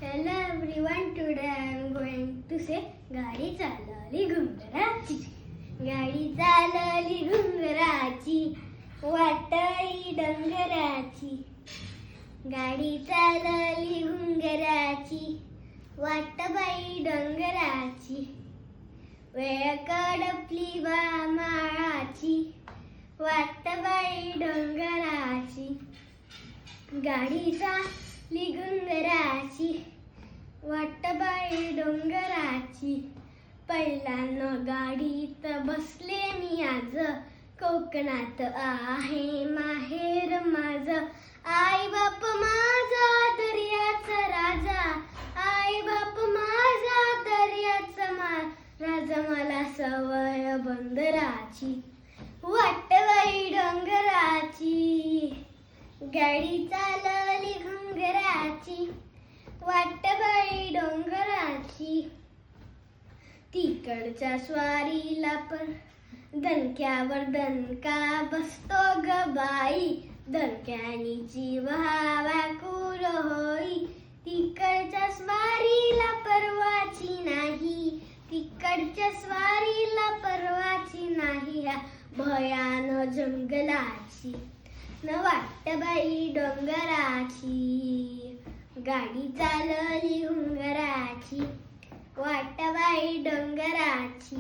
Hello everyone, today I am going to say गाडी चालवली घुंगराची. गाडी चालवली घुंगराची, वाटई डोंगराची. गाडी चालवली घुंगराची, वाट बाई डोंगराची. वेळ कडपली बा माळाची, वाट बाई डोंगराची. गाडी चालली घुंगराची, वाट बाई डोंगराची. पहिल्यानं गाडीत बसले मी आज, कोकणात आहे माहेर माझं. आई बाप माझा दर्याचा राजा, आई बाप माझा दर्याचा राजा. मला सवय बंदराची, वाट बाई डोंगराची. गाडी चालवली घुंगराची, वाट बाई डोंगराची. तिकडच्या स्वारीला पण दणक्यावर दणका बसतो ग बाई, दणक्यानी जीव हा व्याकुळ होई. तिकडच्या स्वारीला परवाची नाही, तिकडच्या स्वारीला परवाची नाही. ह्या भयान जंगलाची न वाट बाई डोंगराची. गाडी चालवली घुंगराची, वाट बाई डोंगराची.